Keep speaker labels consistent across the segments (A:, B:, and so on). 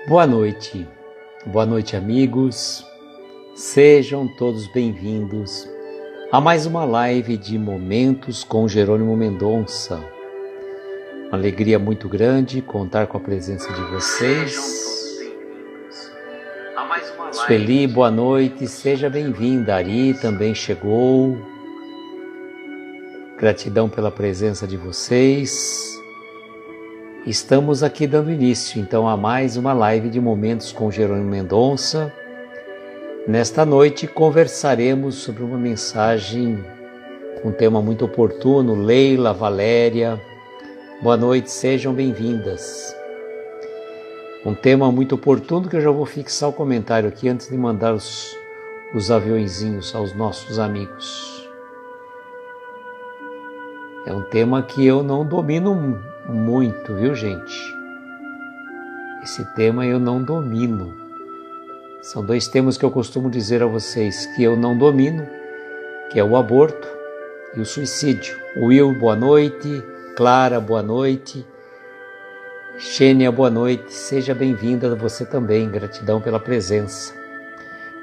A: Boa noite amigos, sejam todos bem-vindos a mais uma live de Momentos com Jerônimo Mendonça. Uma alegria muito grande contar com a presença de vocês. Sueli, boa noite, seja bem-vinda. Ari também chegou. Gratidão pela presença de vocês. Estamos aqui dando início, então, a mais uma live de Momentos com Jerônimo Mendonça. Nesta noite conversaremos sobre uma mensagem com um tema muito oportuno. Leila, Valéria, boa noite, sejam bem-vindas. Um tema muito oportuno que eu já vou fixar o comentário aqui antes de mandar os aviõezinhos aos nossos amigos. É um tema que eu não domino muito, viu, gente? Esse tema eu não domino. São dois temas que eu costumo dizer a vocês que eu não domino, que é o aborto e o suicídio. Will, boa noite. Clara, boa noite. Xênia, boa noite. Seja bem-vinda você também. Gratidão pela presença.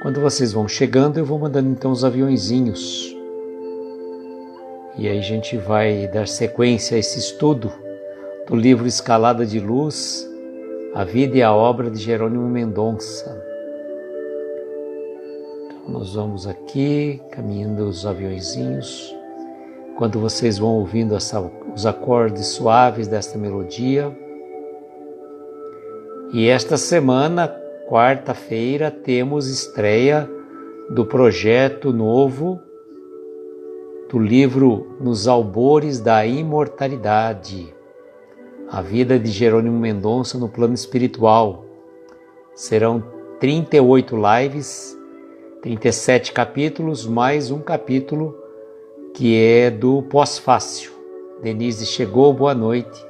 A: Quando vocês vão chegando, eu vou mandando então os aviõezinhos. E aí a gente vai dar sequência a esse estudo do livro Escalada de Luz, a vida e a obra de Jerônimo Mendonça. Então nós vamos aqui, caminhando os aviõezinhos. Quando vocês vão ouvindo os acordes suaves desta melodia. E esta semana, quarta-feira, temos estreia do projeto novo do livro Nos Albores da Imortalidade, a vida de Jerônimo Mendonça no plano espiritual. Serão 38 lives, 37 capítulos, mais um capítulo que é do pós-fácil. Denise chegou, boa noite,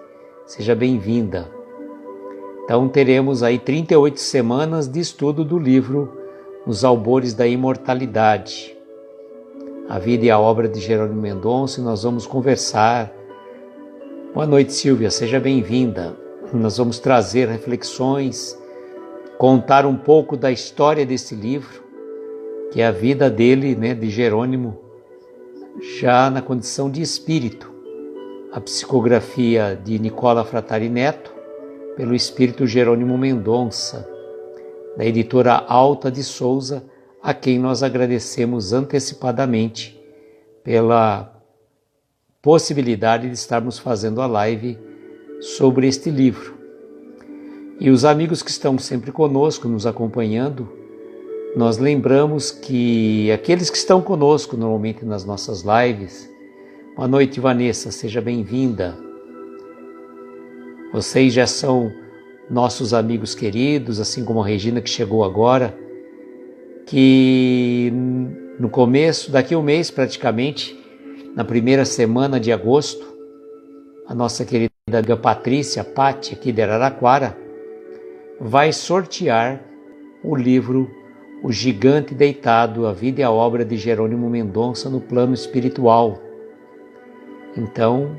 A: seja bem-vinda. Então teremos aí 38 semanas de estudo do livro Nos Albores da Imortalidade, a vida e a obra de Jerônimo Mendonça, e nós vamos conversar. Boa noite, Silvia, seja bem-vinda. Nós vamos trazer reflexões, contar um pouco da história desse livro, que é a vida dele, de Jerônimo, já na condição de espírito. A psicografia de Nicola Fratari Neto, pelo espírito Jerônimo Mendonça, da editora Alta de Souza, a quem nós agradecemos antecipadamente pela possibilidade de estarmos fazendo a live sobre este livro. E os amigos que estão sempre conosco, nos acompanhando, nós lembramos que aqueles que estão conosco normalmente nas nossas lives, boa noite, Vanessa, seja bem-vinda. Vocês já são nossos amigos queridos, assim como a Regina que chegou agora, que no começo, daqui a um mês praticamente, na primeira semana de agosto, a nossa querida amiga Patrícia, Pati, aqui de Araraquara, vai sortear o livro O Gigante Deitado, a vida e a obra de Jerônimo Mendonça no plano espiritual. Então,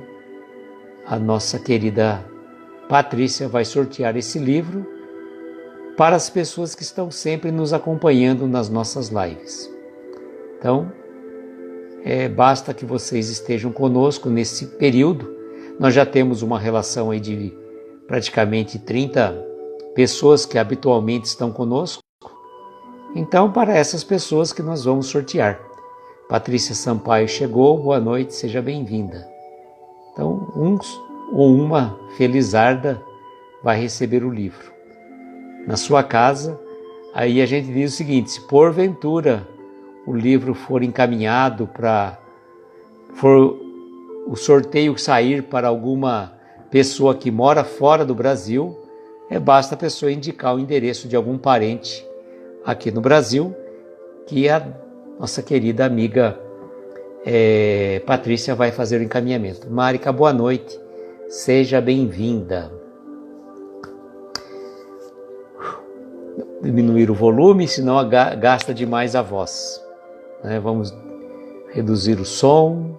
A: a nossa querida Patrícia vai sortear esse livro para as pessoas que estão sempre nos acompanhando nas nossas lives. Então, basta que vocês estejam conosco nesse período. Nós já temos uma relação aí de praticamente 30 pessoas que habitualmente estão conosco. Então, para essas pessoas que nós vamos sortear. Patrícia Sampaio chegou, boa noite, seja bem-vinda. Então, ou uma felizarda vai receber o livro na sua casa. Aí a gente diz o seguinte: se porventura o livro for encaminhado for o sorteio sair para alguma pessoa que mora fora do Brasil, basta a pessoa indicar o endereço de algum parente aqui no Brasil, que a nossa querida amiga Patrícia vai fazer o encaminhamento. Marica, boa noite, seja bem-vinda. Diminuir o volume, senão gasta demais a voz. Vamos reduzir o som.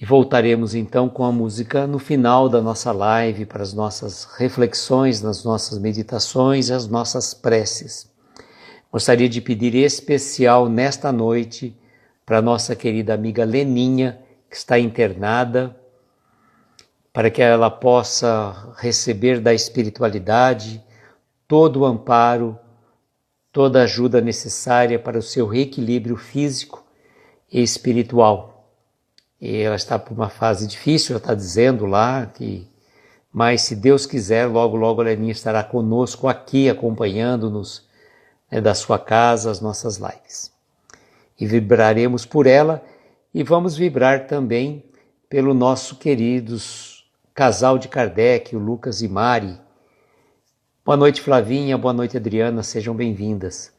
A: E voltaremos então com a música no final da nossa live para as nossas reflexões, nas nossas meditações e as nossas preces. Gostaria de pedir especial nesta noite para a nossa querida amiga Leninha, que está internada, para que ela possa receber da espiritualidade todo o amparo, toda a ajuda necessária para o seu reequilíbrio físico e espiritual. E ela está por uma fase difícil, ela está dizendo lá mas se Deus quiser, logo, logo a Leninha estará conosco aqui, acompanhando-nos, da sua casa, as nossas lives. E vibraremos por ela e vamos vibrar também pelo nosso queridos casal de Kardec, o Lucas e Mari. Boa noite, Flavinha, boa noite, Adriana, sejam bem-vindas.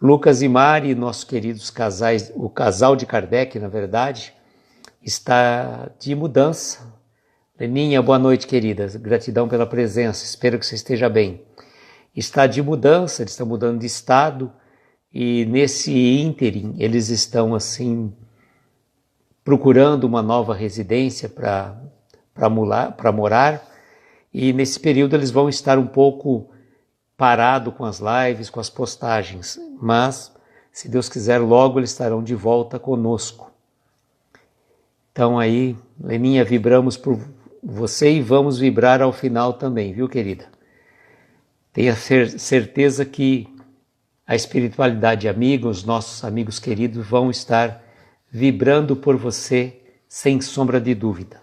A: Lucas e Mari, nossos queridos casais, o casal de Kardec, na verdade, está de mudança. Leninha, boa noite, querida. Gratidão pela presença. Espero que você esteja bem. Está de mudança, eles estão mudando de estado e nesse ínterim eles estão assim procurando uma nova residência para morar e nesse período eles vão estar um pouco parados com as lives, com as postagens, mas se Deus quiser logo eles estarão de volta conosco. Então aí, Leninha, vibramos por você e vamos vibrar ao final também, viu, querida? Tenha certeza que a espiritualidade amiga, os nossos amigos queridos vão estar vibrando por você sem sombra de dúvida.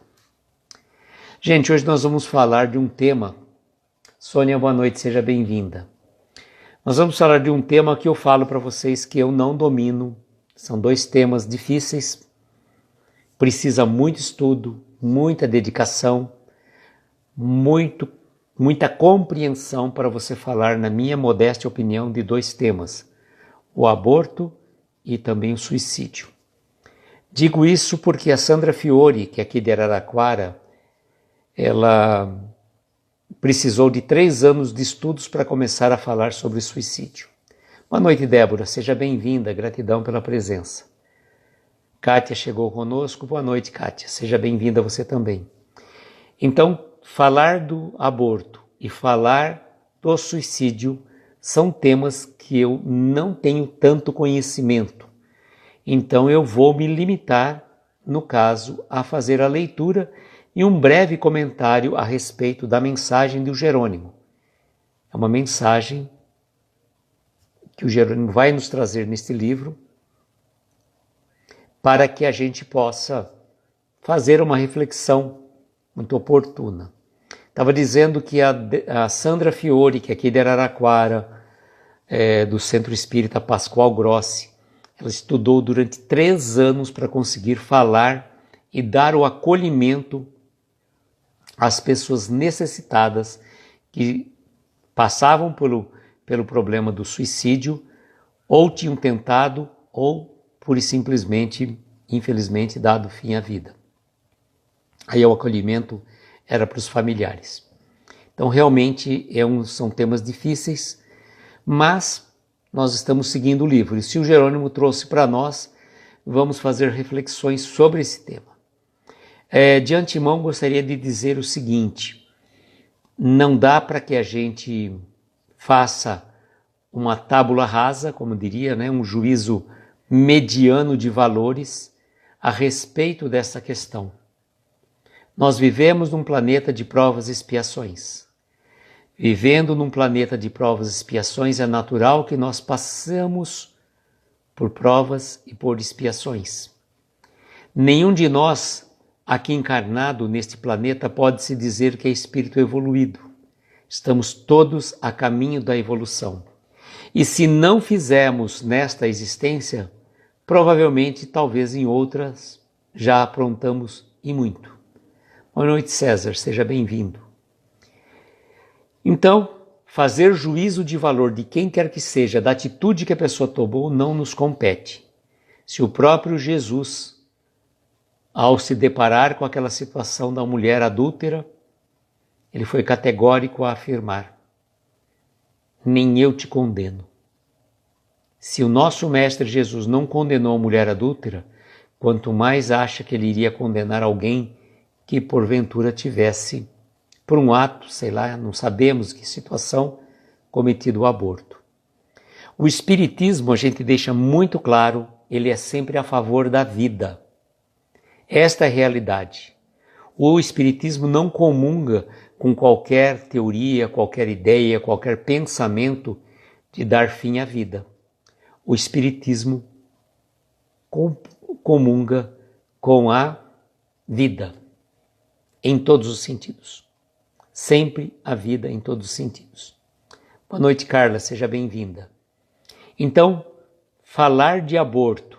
A: Gente, hoje nós vamos falar de um tema. Sônia, boa noite, seja bem-vinda. Nós vamos falar de um tema que eu falo para vocês que eu não domino. São dois temas difíceis. Precisa muito estudo, muita dedicação, muita compreensão para você falar, na minha modesta opinião, de dois temas, o aborto e também o suicídio. Digo isso porque a Sandra Fiore, que é aqui de Araraquara, ela precisou de 3 anos de estudos para começar a falar sobre suicídio. Boa noite, Débora, seja bem-vinda, gratidão pela presença. Kátia chegou conosco. Boa noite, Kátia. Seja bem-vinda você também. Então, falar do aborto e falar do suicídio são temas que eu não tenho tanto conhecimento. Então, eu vou me limitar, no caso, a fazer a leitura e um breve comentário a respeito da mensagem do Jerônimo. É uma mensagem que o Jerônimo vai nos trazer neste livro, para que a gente possa fazer uma reflexão muito oportuna. Estava dizendo que a Sandra Fiore, que é aqui de Araraquara, do Centro Espírita Pascoal Grossi, ela estudou durante 3 anos para conseguir falar e dar o acolhimento às pessoas necessitadas que passavam pelo problema do suicídio, ou tinham tentado, ou pura e simplesmente, infelizmente, dado fim à vida. Aí o acolhimento era para os familiares. Então, realmente, são temas difíceis, mas nós estamos seguindo o livro. E se o Jerônimo trouxe para nós, vamos fazer reflexões sobre esse tema. De antemão, gostaria de dizer o seguinte: não dá para que a gente faça uma tábula rasa, como diria, um juízo mediano de valores a respeito dessa questão. Nós vivemos num planeta de provas e expiações. Vivendo num planeta de provas e expiações, é natural que nós passamos por provas e por expiações. Nenhum de nós, aqui encarnado neste planeta, pode se dizer que é espírito evoluído. Estamos todos a caminho da evolução. E se não fizermos nesta existência, provavelmente, talvez em outras, já aprontamos e muito. Boa noite, César, seja bem-vindo. Então, fazer juízo de valor de quem quer que seja, da atitude que a pessoa tomou, não nos compete. Se o próprio Jesus, ao se deparar com aquela situação da mulher adúltera, ele foi categórico a afirmar: nem eu te condeno. Se o nosso Mestre Jesus não condenou a mulher adúltera, quanto mais acha que ele iria condenar alguém que porventura tivesse, por um ato, sei lá, não sabemos que situação, cometido o aborto. O Espiritismo, a gente deixa muito claro, ele é sempre a favor da vida. Esta é a realidade. O Espiritismo não comunga com qualquer teoria, qualquer ideia, qualquer pensamento de dar fim à vida. O Espiritismo comunga com a vida, em todos os sentidos. Sempre a vida em todos os sentidos. Boa noite, Carla, seja bem-vinda. Então, falar de aborto,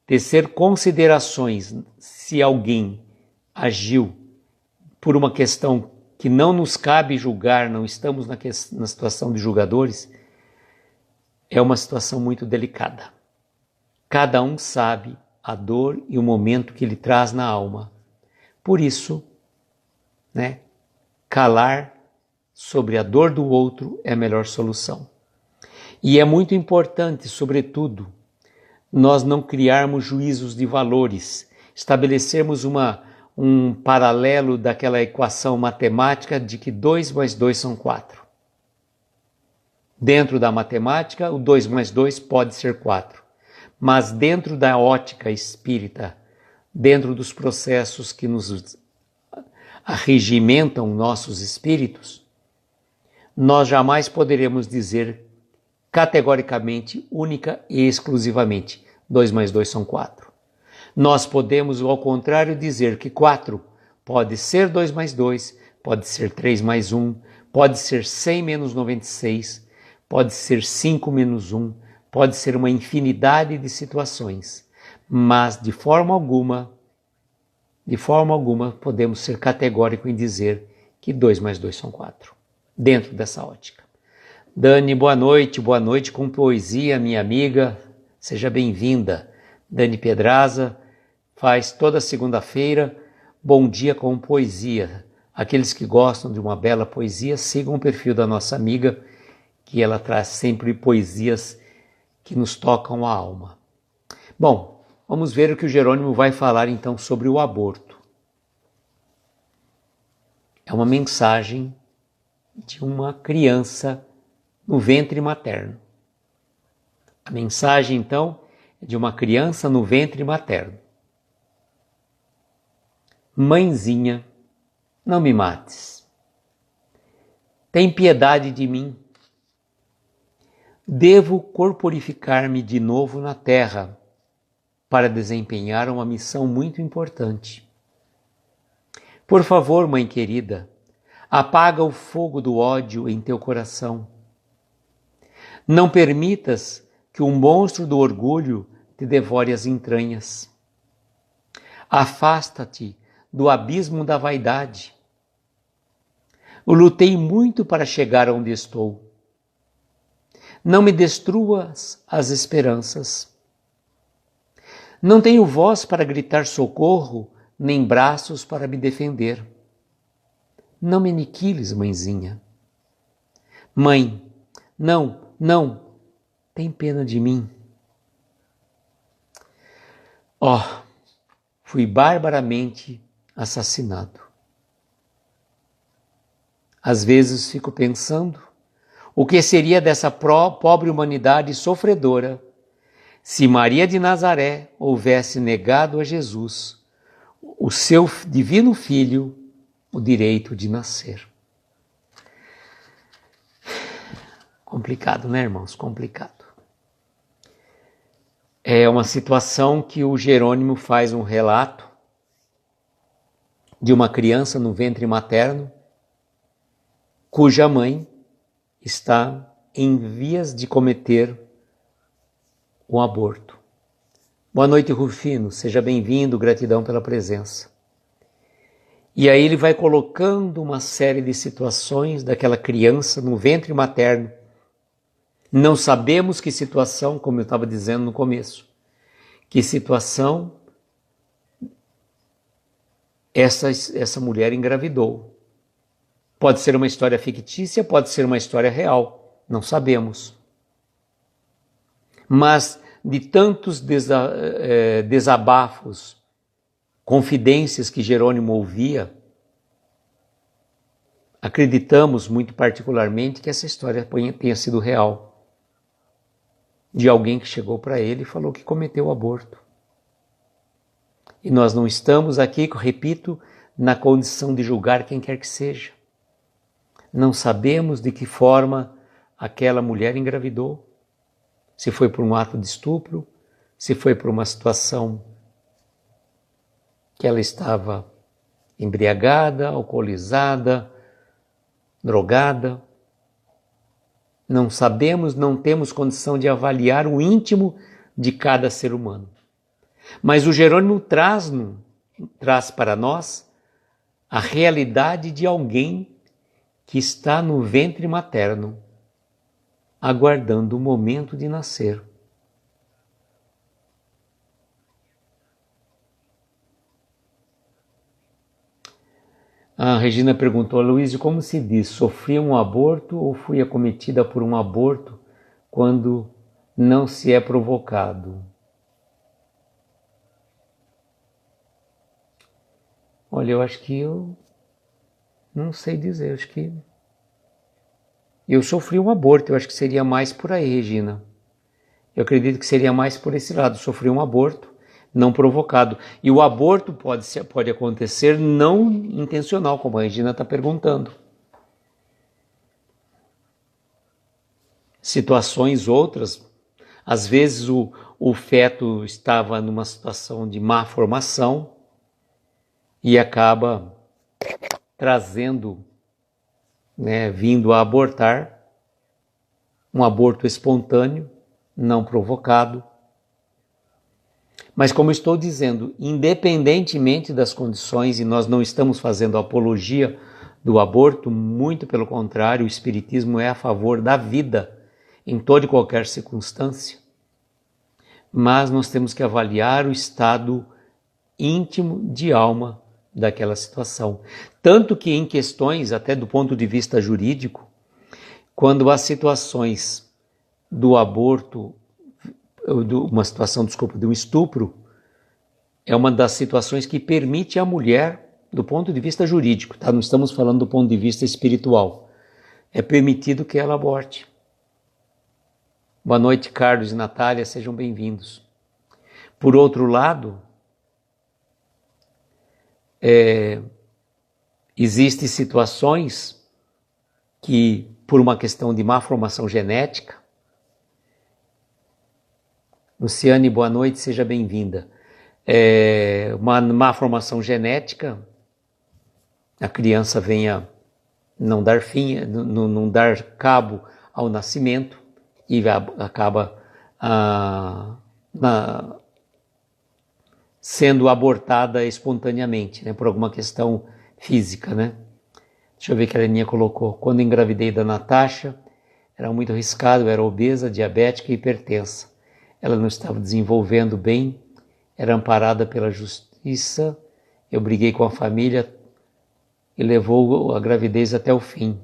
A: tecer considerações se alguém agiu por uma questão que não nos cabe julgar, não estamos na situação de julgadores, é uma situação muito delicada. Cada um sabe a dor e o momento que ele traz na alma. Por isso, calar sobre a dor do outro é a melhor solução. E é muito importante, sobretudo, nós não criarmos juízos de valores, estabelecermos um paralelo daquela equação matemática de que 2 mais 2 são 4. Dentro da matemática, o 2 mais 2 pode ser 4. Mas dentro da ótica espírita, dentro dos processos que nos arregimentam nossos espíritos, nós jamais poderemos dizer categoricamente, única e exclusivamente, 2 mais 2 são 4. Nós podemos, ao contrário, dizer que 4 pode ser 2 mais 2, pode ser 3 mais 1, pode ser 100 menos 96, pode ser 5 menos 1, pode ser uma infinidade de situações, mas de forma alguma podemos ser categóricos em dizer que 2 mais 2 são 4, dentro dessa ótica. Dani, boa noite com poesia, minha amiga, seja bem-vinda. Dani Pedraza faz toda segunda-feira, bom dia com poesia. Aqueles que gostam de uma bela poesia, sigam o perfil da nossa amiga, que ela traz sempre poesias que nos tocam a alma. Bom, vamos ver o que o Jerônimo vai falar então sobre o aborto. É uma mensagem de uma criança no ventre materno. A mensagem, então, é de uma criança no ventre materno. Mãezinha, não me mates. Tem piedade de mim. Devo corporificar-me de novo na terra para desempenhar uma missão muito importante. Por favor, mãe querida, apaga o fogo do ódio em teu coração. Não permitas que o monstro do orgulho te devore as entranhas. Afasta-te do abismo da vaidade. Eu lutei muito para chegar onde estou. Não me destruas as esperanças. Não tenho voz para gritar socorro, nem braços para me defender. Não me aniquiles, mãezinha. Mãe, não, tem pena de mim. Fui barbaramente assassinado. Às vezes fico pensando o que seria dessa pobre humanidade sofredora se Maria de Nazaré houvesse negado a Jesus, o seu divino Filho, o direito de nascer. Complicado, né, irmãos? Complicado. É uma situação que o Jerônimo faz um relato de uma criança no ventre materno, cuja mãe está em vias de cometer um aborto. Boa noite, Rufino. Seja bem-vindo, gratidão pela presença. E aí ele vai colocando uma série de situações daquela criança no ventre materno. Não sabemos que situação, como eu estava dizendo no começo, que situação essa mulher engravidou. Pode ser uma história fictícia, pode ser uma história real, não sabemos. Mas de tantos desabafos, confidências que Jerônimo ouvia, acreditamos muito particularmente que essa história tenha sido real. De alguém que chegou para ele e falou que cometeu aborto. E nós não estamos aqui, repito, na condição de julgar quem quer que seja. Não sabemos de que forma aquela mulher engravidou. Se foi por um ato de estupro, se foi por uma situação que ela estava embriagada, alcoolizada, drogada. Não sabemos, não temos condição de avaliar o íntimo de cada ser humano. Mas o Jerônimo traz para nós a realidade de alguém que está no ventre materno, aguardando o momento de nascer. A Regina perguntou, Luísio, como se diz? Sofri um aborto ou fui acometida por um aborto quando não se é provocado? Olha, eu acho que eu não sei dizer, acho que eu sofri um aborto, eu acho que seria mais por aí, Regina. Eu acredito que seria mais por esse lado, sofri um aborto não provocado. E o aborto pode acontecer não intencional, como a Regina está perguntando. Situações outras, às vezes o feto estava numa situação de má formação e acaba trazendo, vindo a abortar, um aborto espontâneo, não provocado. Mas como estou dizendo, independentemente das condições, e nós não estamos fazendo apologia do aborto, muito pelo contrário, o Espiritismo é a favor da vida em toda e qualquer circunstância, mas nós temos que avaliar o estado íntimo de alma daquela situação. Tanto que em questões, até do ponto de vista jurídico, quando há situações do aborto, uma situação, de um estupro, é uma das situações que permite à mulher, do ponto de vista jurídico, tá? Não estamos falando do ponto de vista espiritual, é permitido que ela aborte. Boa noite, Carlos e Natália, sejam bem-vindos. Por outro lado, existem situações que, por uma questão de má formação genética, Luciane, boa noite, seja bem-vinda. Uma má formação genética, a criança venha não dar fim, não dar cabo ao nascimento e acaba sendo abortada espontaneamente, por alguma questão física, Deixa eu ver o que a Leninha colocou. Quando engravidei da Natasha, era muito arriscado, eu era obesa, diabética e hipertensa. Ela não estava desenvolvendo bem, era amparada pela justiça, eu briguei com a família e levou a gravidez até o fim.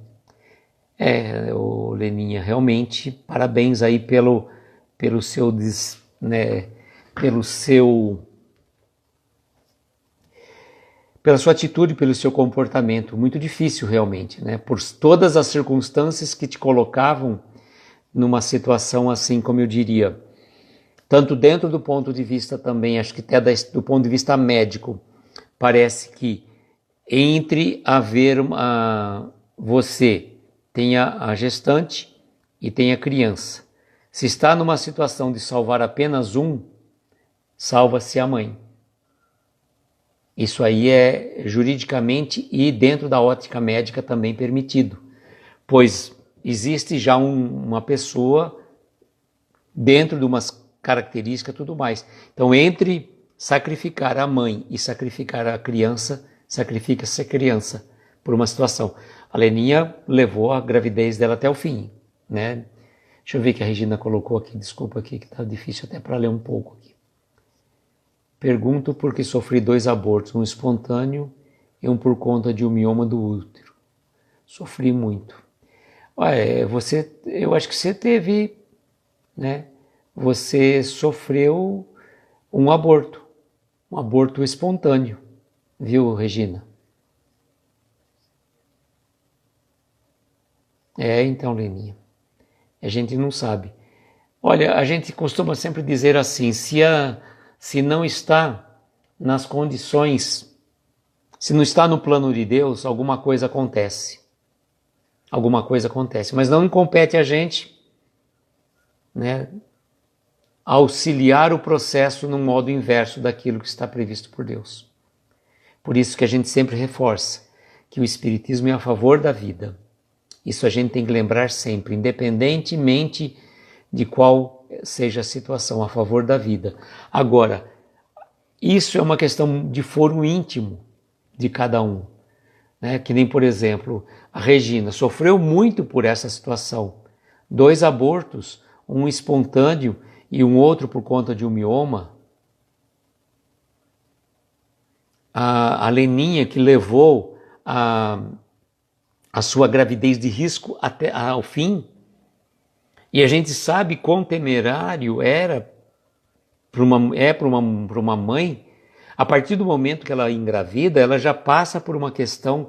A: Leninha, realmente, parabéns aí pela sua atitude, pelo seu comportamento, muito difícil realmente, por todas as circunstâncias que te colocavam numa situação assim, como eu diria, tanto dentro do ponto de vista também, acho que até do ponto de vista médico, parece que entre você tenha a gestante e tenha a criança. Se está numa situação de salvar apenas um, salva-se a mãe. Isso aí é juridicamente e dentro da ótica médica também permitido, pois existe já uma pessoa dentro de umas características e tudo mais. Então, entre sacrificar a mãe e sacrificar a criança, sacrifica-se a criança por uma situação. A Leninha levou a gravidez dela até o fim, Deixa eu ver o que a Regina colocou aqui, desculpa aqui que está difícil até para ler um pouco aqui. Pergunto por que sofri 2 abortos, um espontâneo e um por conta de um mioma do útero. Sofri muito. Eu acho que você teve, você sofreu um aborto espontâneo, viu, Regina? Então, Leninha, a gente não sabe. Olha, a gente costuma sempre dizer assim, se não está nas condições, se não está no plano de Deus, alguma coisa acontece. Alguma coisa acontece, mas não compete a gente, né, auxiliar o processo no modo inverso daquilo que está previsto por Deus. Por isso que a gente sempre reforça que o Espiritismo é a favor da vida. Isso a gente tem que lembrar sempre, independentemente de qual seja a situação, a favor da vida. Agora, isso é uma questão de foro íntimo de cada um, né? Que nem, por exemplo, a Regina sofreu muito por essa situação. 2 abortos, um espontâneo e um outro por conta de um mioma. A Leninha, que levou a sua gravidez de risco até ao fim, e a gente sabe quão temerário era para uma mãe. A partir do momento que ela engravida, ela já passa por uma questão,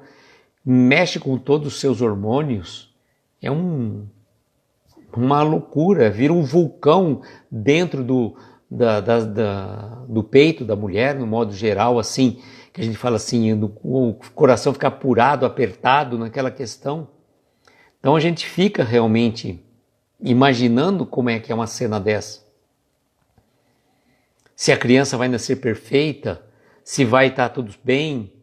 A: mexe com todos os seus hormônios, é uma loucura, vira um vulcão dentro do peito da mulher, no modo geral, assim, que a gente fala assim, o coração fica apurado, apertado naquela questão. Então a gente fica realmente imaginando como é que é uma cena dessa. Se a criança vai nascer perfeita, se vai estar tudo bem,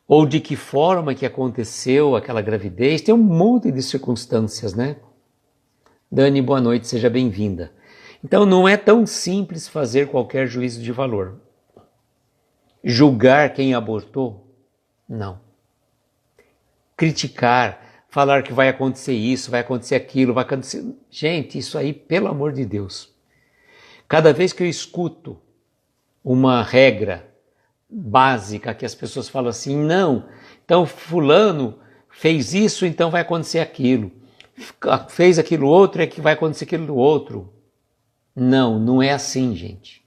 A: ou de que forma que aconteceu aquela gravidez, tem um monte de circunstâncias, né? Dani, boa noite, seja bem-vinda. Então não é tão simples fazer qualquer juízo de valor. Julgar quem abortou? Não. Criticar, falar que vai acontecer isso, vai acontecer aquilo, vai acontecer... Gente, isso aí, pelo amor de Deus. Cada vez que eu escuto uma regra básica que as pessoas falam assim, não, então fulano fez isso, então vai acontecer aquilo. Fez aquilo outro, é que vai acontecer aquilo outro. Não, não é assim, gente.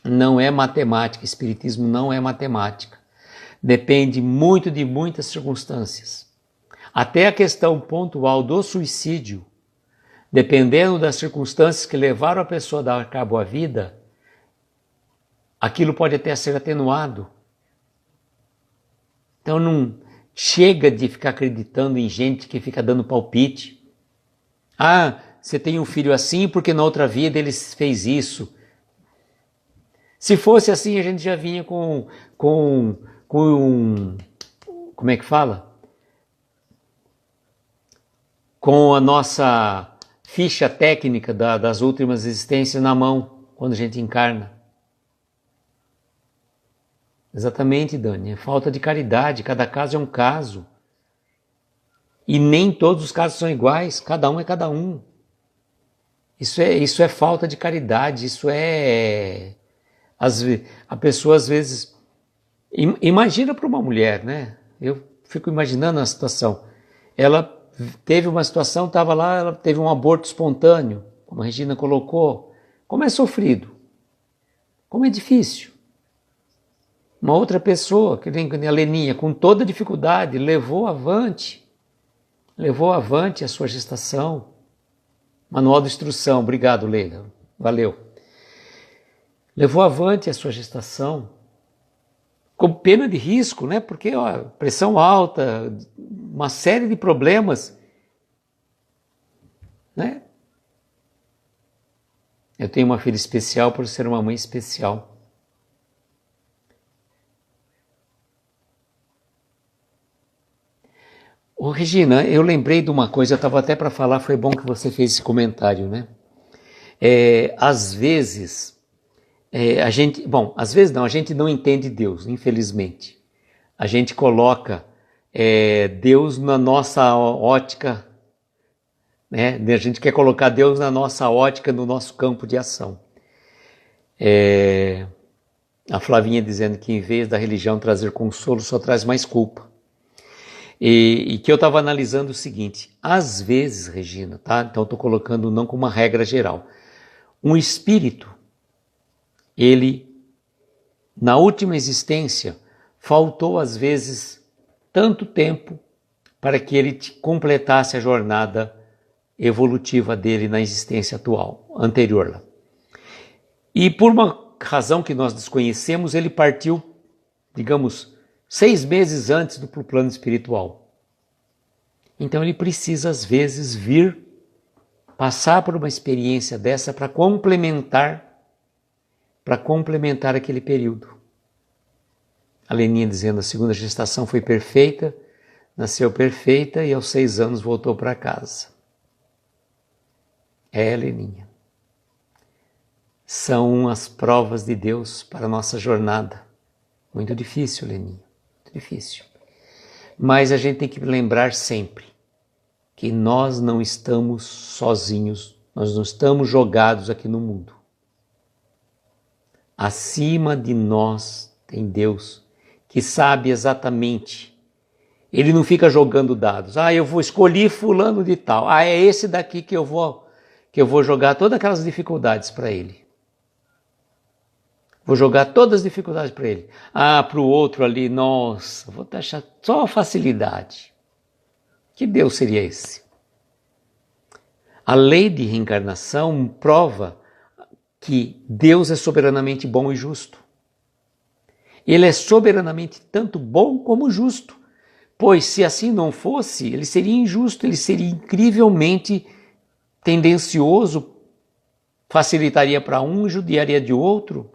A: Não é matemática, espiritismo não é matemática. Depende muito de muitas circunstâncias. Até a questão pontual do suicídio, dependendo das circunstâncias que levaram a pessoa a dar cabo à vida, aquilo pode até ser atenuado. Então não chega de ficar acreditando em gente que fica dando palpite. Ah, você tem um filho assim porque na outra vida ele fez isso. Se fosse assim, a gente já vinha com como é que fala? Com a nossa ficha técnica das últimas existências na mão, quando a gente encarna. Exatamente, Dani, é falta de caridade, cada caso é um caso. E nem todos os casos são iguais, cada um é cada um. Isso é falta de caridade, isso é... A pessoa às vezes... Imagina para uma mulher, né? Eu fico imaginando a situação. Ela teve uma situação, estava lá, ela teve um aborto espontâneo, como a Regina colocou. Como é sofrido, como é difícil. Uma outra pessoa, que nem a Leninha, com toda dificuldade, levou avante a sua gestação. Manual de instrução, obrigado, Leila, valeu. Levou avante a sua gestação, com pena de risco, né? Porque pressão alta, uma série de problemas, né? Eu tenho uma filha especial por ser uma mãe especial. Ô Regina, eu lembrei de uma coisa, eu estava até para falar, foi bom que você fez esse comentário, né? Às vezes, às vezes não, a gente não entende Deus, infelizmente. A gente coloca Deus na nossa ótica, né? A gente quer colocar Deus na nossa ótica, no nosso campo de ação. A Flavinha dizendo que em vez da religião trazer consolo, só traz mais culpa. E que eu estava analisando o seguinte, às vezes, Regina, tá? Então eu estou colocando não como uma regra geral. Um espírito, ele, na última existência, faltou às vezes tanto tempo para que ele completasse a jornada evolutiva dele na existência atual, anterior lá. E por uma razão que nós desconhecemos, ele partiu, digamos, 6 meses antes do plano espiritual. Então ele precisa às vezes vir passar por uma experiência dessa para complementar aquele período. A Leninha dizendo, a segunda gestação foi perfeita, nasceu perfeita e aos 6 anos voltou para casa. Leninha. São as provas de Deus para a nossa jornada. Muito difícil, Leninha, muito difícil. Mas a gente tem que lembrar sempre que nós não estamos sozinhos, nós não estamos jogados aqui no mundo. Acima de nós tem Deus, que sabe exatamente. Ele não fica jogando dados. Eu vou escolher fulano de tal. É esse daqui que eu vou jogar todas aquelas dificuldades para ele. Vou jogar todas as dificuldades para ele. Para o outro ali, nossa, vou taxar só a facilidade. Que Deus seria esse? A lei de reencarnação prova que Deus é soberanamente bom e justo. Ele é soberanamente tanto bom como justo. Pois se assim não fosse, ele seria injusto, ele seria incrivelmente tendencioso, facilitaria para um e judiaria de outro.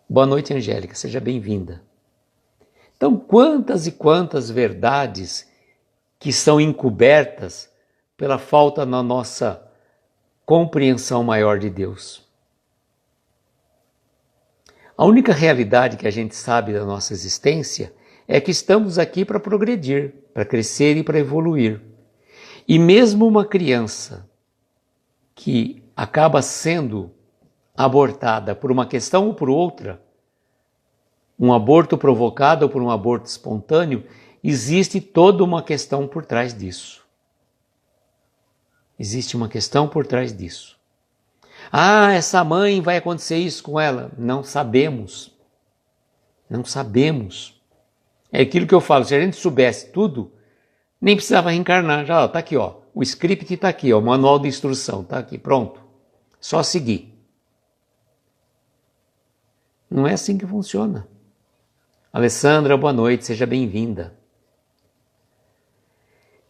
A: Boa noite, Angélica, seja bem-vinda. Então, quantas e quantas verdades que são encobertas pela falta na nossa compreensão maior de Deus. A única realidade que a gente sabe da nossa existência é que estamos aqui para progredir, para crescer e para evoluir. E mesmo uma criança que acaba sendo abortada por uma questão ou por outra, um aborto provocado ou por um aborto espontâneo, existe toda uma questão por trás disso. Existe uma questão por trás disso. Essa mãe, vai acontecer isso com ela? Não sabemos. Não sabemos. É aquilo que eu falo, se a gente soubesse tudo, nem precisava reencarnar. Já está aqui, o script está aqui, o manual de instrução está aqui, pronto. Só seguir. Não é assim que funciona. Alessandra, boa noite, seja bem-vinda.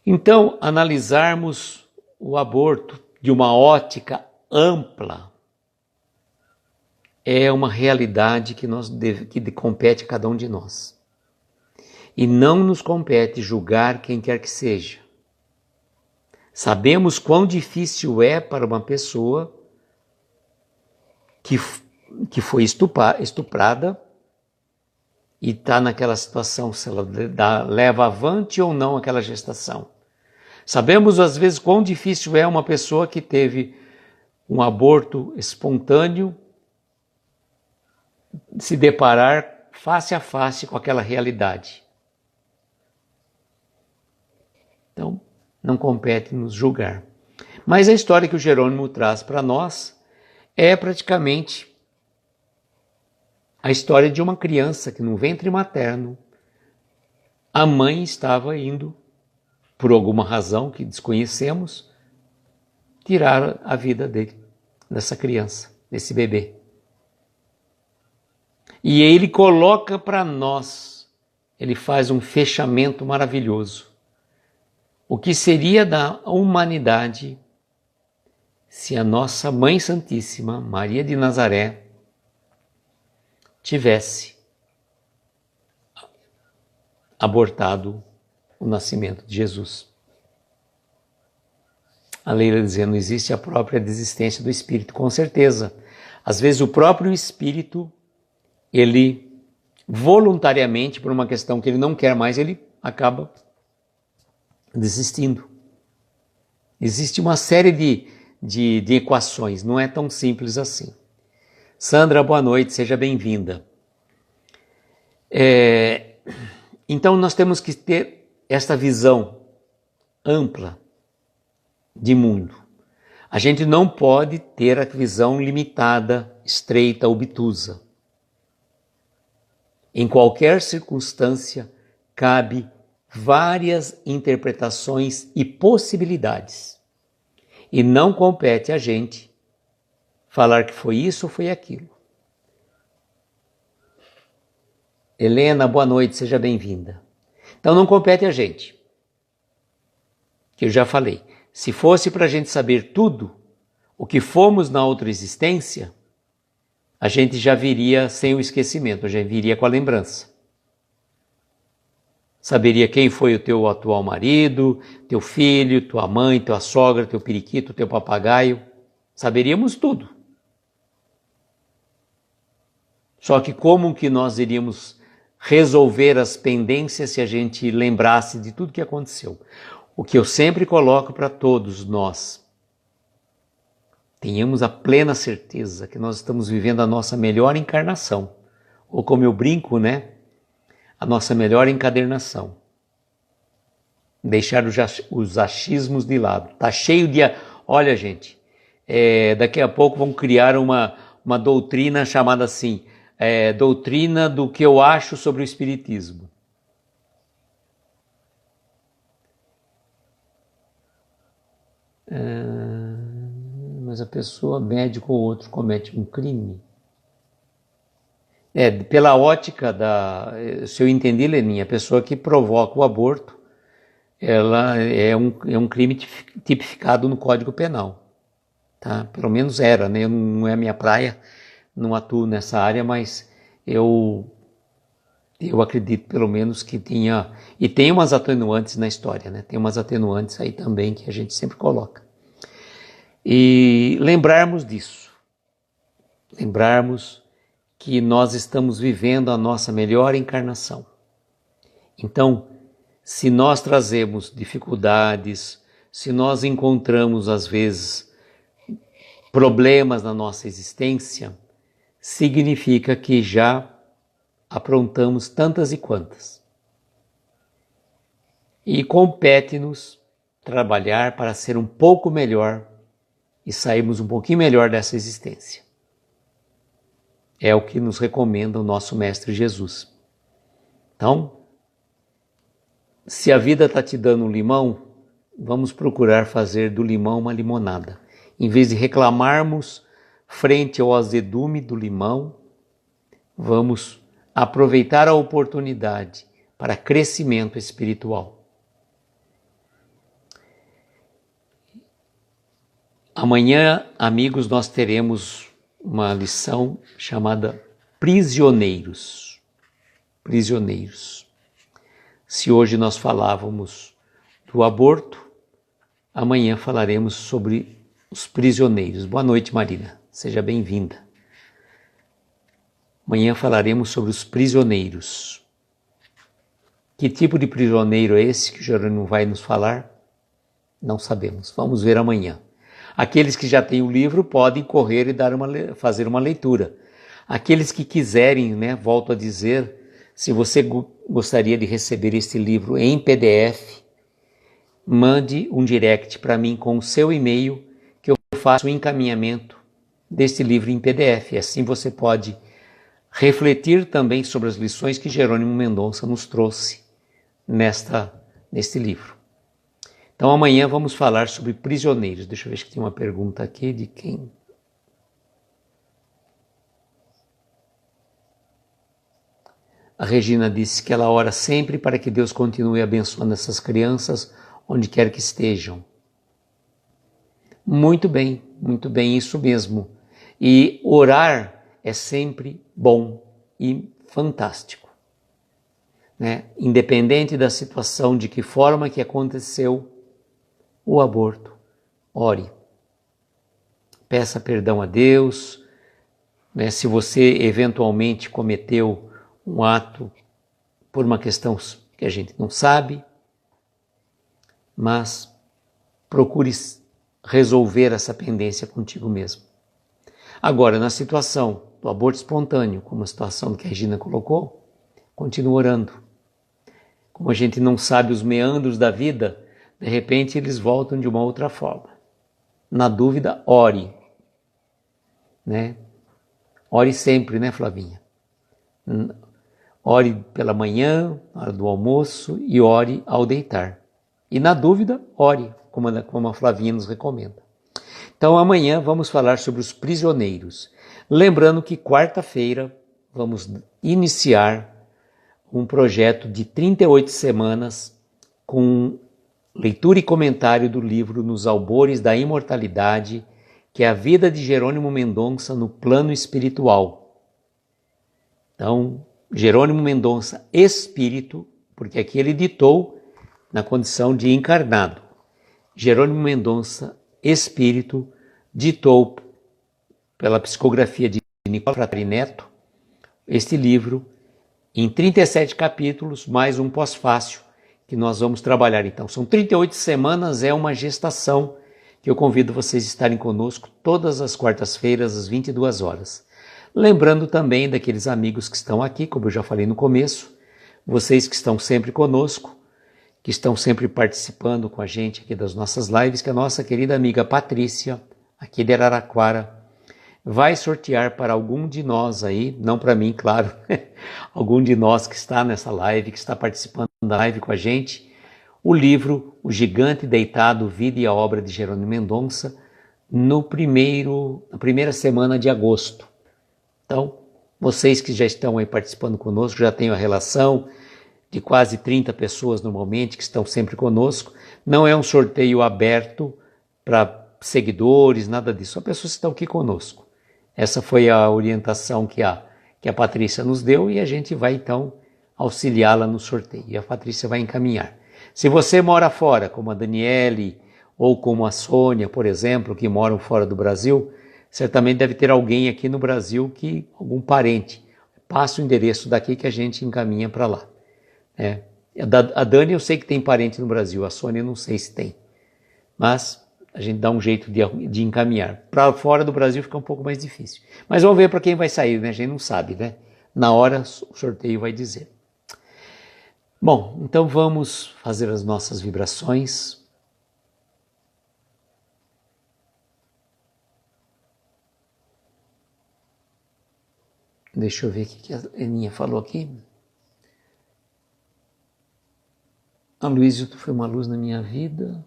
A: Então, analisarmos o aborto de uma ótica ampla é uma realidade que compete a cada um de nós. E não nos compete julgar quem quer que seja. Sabemos quão difícil é para uma pessoa que foi estuprada e está naquela situação, se ela leva avante ou não aquela gestação. Sabemos às vezes quão difícil é uma pessoa que teve um aborto espontâneo se deparar face a face com aquela realidade. Então, não compete nos julgar. Mas a história que o Jerônimo traz para nós é praticamente a história de uma criança que no ventre materno a mãe estava indo, por alguma razão que desconhecemos, tirar a vida dessa criança, desse bebê. E ele coloca para nós, ele faz um fechamento maravilhoso. O que seria da humanidade se a nossa Mãe Santíssima, Maria de Nazaré, tivesse abortado o nascimento de Jesus? A Leila dizendo, existe a própria desistência do espírito, com certeza. Às vezes o próprio espírito, ele voluntariamente, por uma questão que ele não quer mais, ele acaba desistindo. Existe uma série de equações, não é tão simples assim. Sandra, boa noite, seja bem-vinda. Então nós temos que ter esta visão ampla de mundo. A gente não pode ter a visão limitada, estreita, obtusa. Em qualquer circunstância, cabe várias interpretações e possibilidades. E não compete a gente falar que foi isso ou foi aquilo. Helena, boa noite, seja bem-vinda. Então não compete a gente, que eu já falei. Se fosse para a gente saber tudo o que fomos na outra existência, a gente já viria sem o esquecimento, já viria com a lembrança. Saberia quem foi o teu atual marido, teu filho, tua mãe, tua sogra, teu periquito, teu papagaio. Saberíamos tudo. Só que como que nós iríamos resolver as pendências se a gente lembrasse de tudo que aconteceu? O que eu sempre coloco para todos nós, tenhamos a plena certeza que nós estamos vivendo a nossa melhor encarnação, ou como eu brinco, né? A nossa melhor encadernação. Deixar os achismos de lado. Tá cheio de... Olha, gente, daqui a pouco vão criar uma doutrina chamada assim, doutrina do que eu acho sobre o Espiritismo. Mas a pessoa, médico ou outro, comete um crime. Pela ótica se eu entendi, Leninha, a pessoa que provoca o aborto, ela é um crime tipificado no Código Penal. Tá? Pelo menos era, né? Não é a minha praia, não atuo nessa área, mas eu acredito pelo menos que tinha... E tem umas atenuantes na história, né? Tem umas atenuantes aí também que a gente sempre coloca. E lembrarmos disso. Lembrarmos que nós estamos vivendo a nossa melhor encarnação. Então, se nós trazemos dificuldades, se nós encontramos às vezes problemas na nossa existência, significa que já aprontamos tantas e quantas. E compete-nos trabalhar para ser um pouco melhor e sairmos um pouquinho melhor dessa existência. É o que nos recomenda o nosso Mestre Jesus. Então, se a vida está te dando um limão, vamos procurar fazer do limão uma limonada. Em vez de reclamarmos frente ao azedume do limão, vamos aproveitar a oportunidade para crescimento espiritual. Amanhã, amigos, nós teremos uma lição chamada Prisioneiros. Prisioneiros. Se hoje nós falávamos do aborto, amanhã falaremos sobre os prisioneiros. Boa noite, Marina. Seja bem-vinda. Amanhã falaremos sobre os prisioneiros. Que tipo de prisioneiro é esse que o Jerônimo vai nos falar? Não sabemos. Vamos ver amanhã. Aqueles que já têm o livro podem correr e fazer uma leitura. Aqueles que quiserem, né, volto a dizer, se você gostaria de receber este livro em PDF, mande um direct para mim com o seu e-mail, que eu faço o encaminhamento deste livro em PDF. Assim você pode refletir também sobre as lições que Jerônimo Mendonça nos trouxe neste livro. Então amanhã vamos falar sobre prisioneiros. Deixa eu ver se tem uma pergunta aqui de quem. A Regina disse que ela ora sempre para que Deus continue abençoando essas crianças onde quer que estejam. Muito bem, isso mesmo. E orar é sempre bom e fantástico, né? Independente da situação, de que forma que aconteceu o aborto, ore. Peça perdão a Deus, né? Se você eventualmente cometeu um ato por uma questão que a gente não sabe, mas procure resolver essa pendência contigo mesmo. Agora, na situação do aborto espontâneo, como a situação que a Regina colocou, continue orando. Como a gente não sabe os meandros da vida, de repente eles voltam de uma outra forma. Na dúvida, ore. Né? Ore sempre, né, Flavinha? Ore pela manhã, na hora do almoço, e ore ao deitar. E na dúvida, ore, como a Flavinha nos recomenda. Então amanhã vamos falar sobre os prisioneiros. Lembrando que quarta-feira vamos iniciar um projeto de 38 semanas com leitura e comentário do livro Nos Albores da Imortalidade, que é a vida de Jerônimo Mendonça no plano espiritual. Então, Jerônimo Mendonça, espírito, porque aqui ele ditou na condição de encarnado. Jerônimo Mendonça, espírito, ditou pela psicografia de Nicola Fratari Neto este livro em 37 capítulos, mais um pós-fácil que nós vamos trabalhar. Então, são 38 semanas, é uma gestação que eu convido vocês a estarem conosco todas as quartas-feiras, às 22 horas. Lembrando também daqueles amigos que estão aqui, como eu já falei no começo, vocês que estão sempre conosco, que estão sempre participando com a gente aqui das nossas lives, que a nossa querida amiga Patrícia, aqui de Araraquara, vai sortear para algum de nós aí, não para mim, claro, algum de nós que está nessa live, que está participando da live com a gente, o livro O Gigante Deitado, Vida e a Obra de Jerônimo Mendonça, na primeira semana de agosto. Então, vocês que já estão aí participando conosco, já têm a relação de quase 30 pessoas normalmente, que estão sempre conosco. Não é um sorteio aberto para seguidores, nada disso, só pessoas que estão aqui conosco. Essa foi a orientação que a Patrícia nos deu e a gente vai então auxiliá-la no sorteio. E a Patrícia vai encaminhar. Se você mora fora, como a Daniele ou como a Sônia, por exemplo, que moram fora do Brasil, certamente deve ter alguém aqui no Brasil, algum parente. Passa o endereço daqui que a gente encaminha para lá. A Dani eu sei que tem parente no Brasil, a Sônia eu não sei se tem. Mas a gente dá um jeito de encaminhar. Para fora do Brasil fica um pouco mais difícil. Mas vamos ver para quem vai sair, né? A gente não sabe, né? Na hora o sorteio vai dizer. Bom, então vamos fazer as nossas vibrações. Deixa eu ver o que a Eninha falou aqui. A Luísa, tu foi uma luz na minha vida.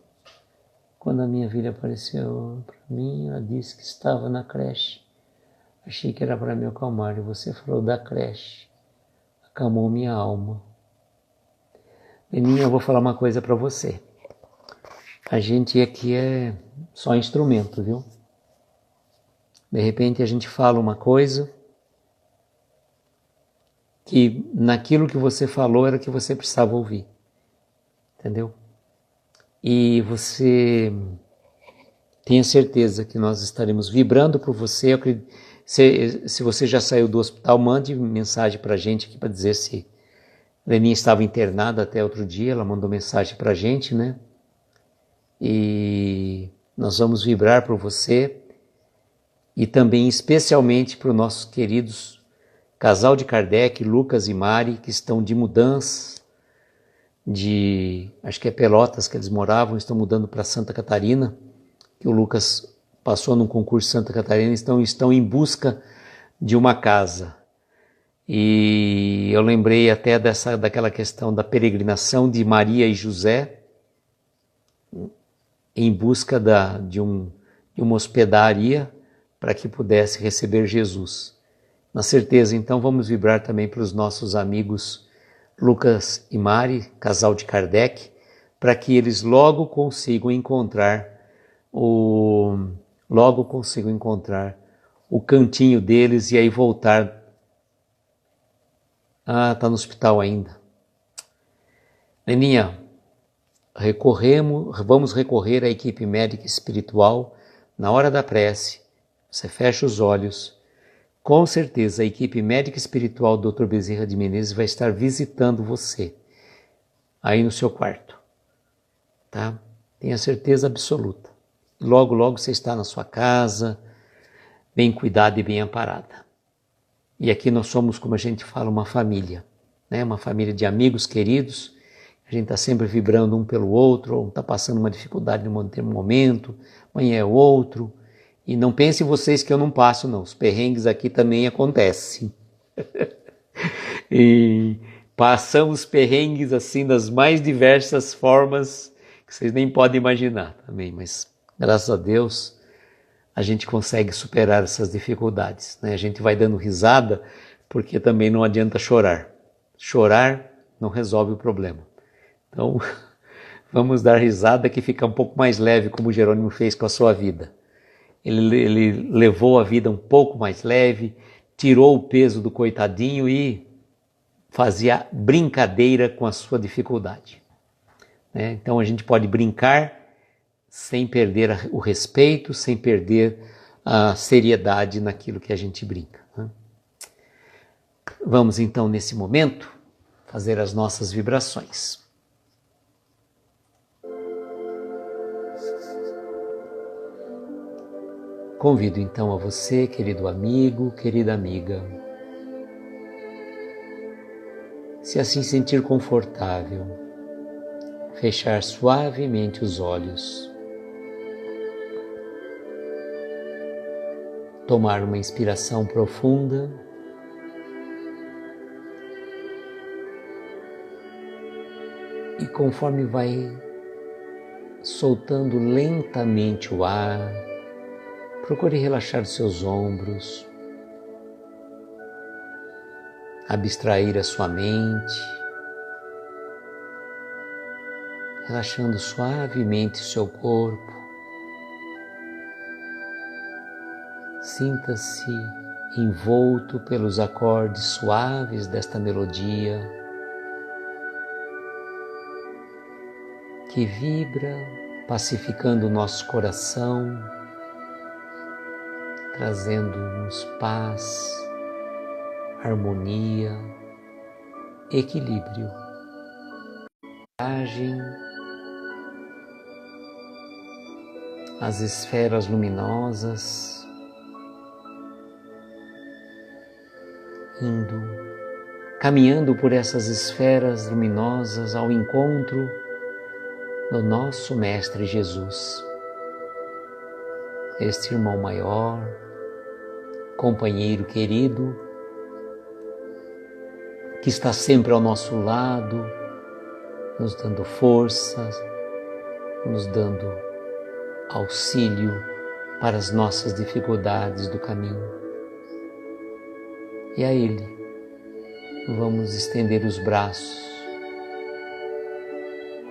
A: Quando a minha filha apareceu para mim, ela disse que estava na creche. Achei que era para me acalmar e você falou da creche. Acalmou minha alma. Eninha, eu vou falar uma coisa para você. A gente aqui é só instrumento, viu? De repente a gente fala uma coisa que naquilo que você falou era que você precisava ouvir. Entendeu? E você tenha certeza que nós estaremos vibrando por você. Se você já saiu do hospital, mande mensagem para a gente aqui para dizer se a Leninha estava internada até outro dia. Ela mandou mensagem para a gente, né? E nós vamos vibrar por você e também especialmente para os nossos queridos casal de Kardec, Lucas e Mari, que estão de mudança, acho que é Pelotas que eles moravam, estão mudando para Santa Catarina, que o Lucas passou num concurso em Santa Catarina, estão em busca de uma casa. E eu lembrei até daquela questão da peregrinação de Maria e José em busca de uma hospedaria para que pudesse receber Jesus. Na certeza, então, vamos vibrar também para os nossos amigos Lucas e Mari, casal de Kardec, para que eles logo consigam encontrar o cantinho deles e aí voltar. Ah, está no hospital ainda. Leninha, vamos recorrer à equipe médica espiritual na hora da prece. Você fecha os olhos. Com certeza a equipe médica espiritual do Dr. Bezerra de Menezes vai estar visitando você aí no seu quarto, tá? Tenha certeza absoluta. Logo, logo você está na sua casa, bem cuidada e bem amparada. E aqui nós somos, como a gente fala, uma família, né? Uma família de amigos queridos. A gente está sempre vibrando um pelo outro, um está passando uma dificuldade em um momento, amanhã é outro. E não pensem vocês que eu não passo, não. Os perrengues aqui também acontecem. E passamos perrengues assim das mais diversas formas que vocês nem podem imaginar também. Mas, graças a Deus, a gente consegue superar essas dificuldades, né? A gente vai dando risada porque também não adianta chorar. Chorar não resolve o problema. Então, vamos dar risada que fica um pouco mais leve, como o Jerônimo fez com a sua vida. Ele levou a vida um pouco mais leve, tirou o peso do coitadinho e fazia brincadeira com a sua dificuldade. Né? Então a gente pode brincar sem perder o respeito, sem perder a seriedade naquilo que a gente brinca. Né? Vamos então, nesse momento, fazer as nossas vibrações. Convido então a você, querido amigo, querida amiga, se assim sentir confortável, fechar suavemente os olhos, tomar uma inspiração profunda e conforme vai soltando lentamente o ar, procure relaxar seus ombros, abstrair a sua mente, relaxando suavemente seu corpo. Sinta-se envolto pelos acordes suaves desta melodia que vibra, pacificando o nosso coração, trazendo-nos paz, harmonia, equilíbrio. As esferas luminosas caminhando por essas esferas luminosas ao encontro do nosso Mestre Jesus, este irmão maior, companheiro querido, que está sempre ao nosso lado, nos dando força, nos dando auxílio para as nossas dificuldades do caminho. E a Ele vamos estender os braços,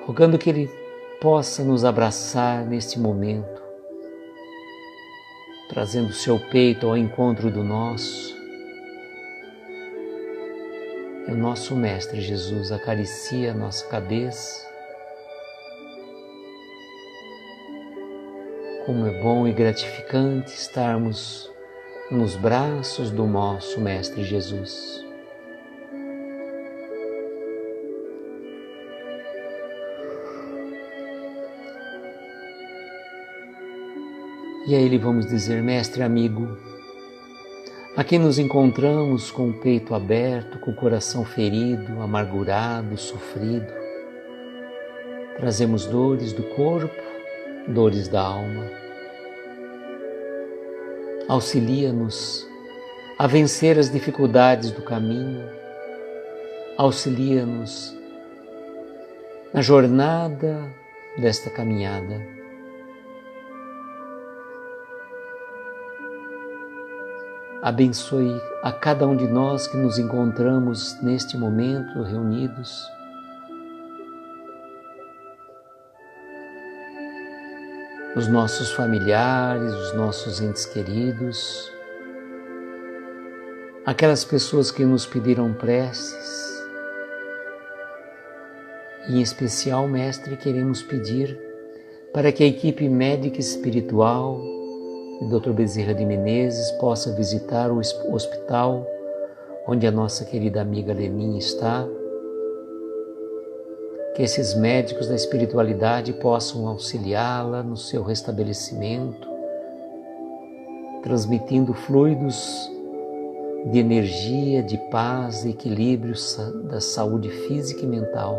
A: rogando que Ele possa nos abraçar neste momento, trazendo o seu peito ao encontro do nosso. E o nosso Mestre Jesus acaricia a nossa cabeça. Como é bom e gratificante estarmos nos braços do nosso Mestre Jesus. E a Ele vamos dizer: Mestre amigo, aqui nos encontramos com o peito aberto, com o coração ferido, amargurado, sofrido. Trazemos dores do corpo, dores da alma. Auxilia-nos a vencer as dificuldades do caminho. Auxilia-nos na jornada desta caminhada. Abençoe a cada um de nós que nos encontramos neste momento reunidos. Os nossos familiares, os nossos entes queridos, aquelas pessoas que nos pediram preces. E em especial, Mestre, queremos pedir para que a equipe médica e espiritual Dr. Bezerra de Menezes possa visitar o hospital onde a nossa querida amiga Leninha está, que esses médicos da espiritualidade possam auxiliá-la no seu restabelecimento, transmitindo fluidos de energia, de paz, de equilíbrio da saúde física e mental.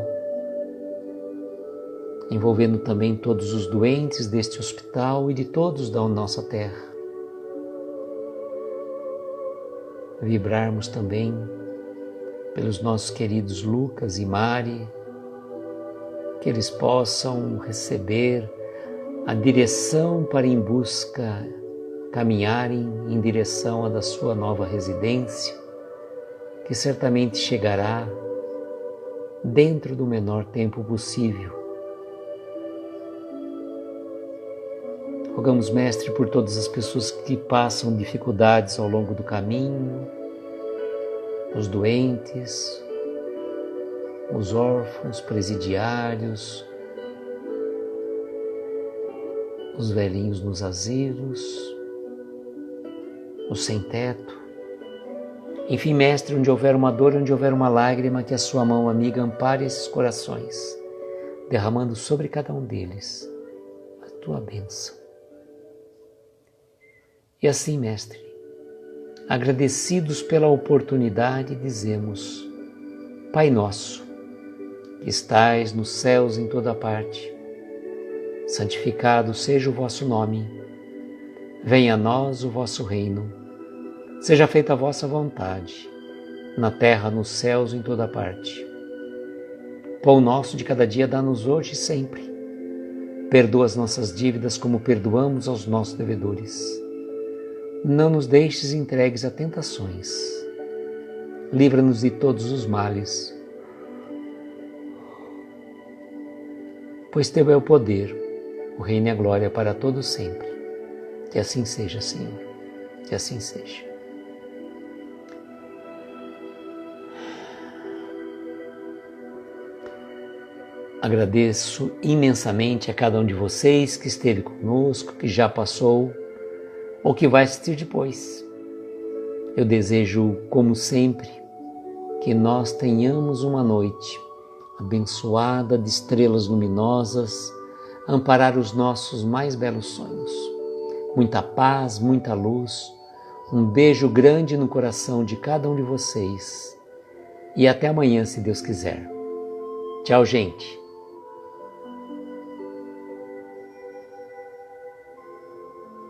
A: envolvendo também todos os doentes deste hospital e de todos da nossa terra. Vibrarmos também pelos nossos queridos Lucas e Mari, que eles possam receber a direção para em busca, caminharem em direção à da sua nova residência, que certamente chegará dentro do menor tempo possível. Rogamos, Mestre, por todas as pessoas que passam dificuldades ao longo do caminho, os doentes, os órfãos, presidiários, os velhinhos nos asilos, os sem-teto. Enfim, Mestre, onde houver uma dor, onde houver uma lágrima, que a sua mão amiga ampare esses corações, derramando sobre cada um deles a tua bênção. E assim, Mestre, agradecidos pela oportunidade, dizemos: Pai nosso, que estais nos céus em toda parte, santificado seja o vosso nome. Venha a nós o vosso reino. Seja feita a vossa vontade, na terra, nos céus, em toda parte. Pão nosso de cada dia dá-nos hoje e sempre. Perdoa as nossas dívidas como perdoamos aos nossos devedores. Não nos deixes entregues a tentações. Livra-nos de todos os males. Pois teu é o poder, o reino e a glória para todos sempre. Que assim seja, Senhor. Que assim seja. Agradeço imensamente a cada um de vocês que esteve conosco, que já passou ou que vai assistir depois. Eu desejo, como sempre, que nós tenhamos uma noite abençoada de estrelas luminosas, amparar os nossos mais belos sonhos. Muita paz, muita luz, um beijo grande no coração de cada um de vocês e até amanhã, se Deus quiser. Tchau, gente!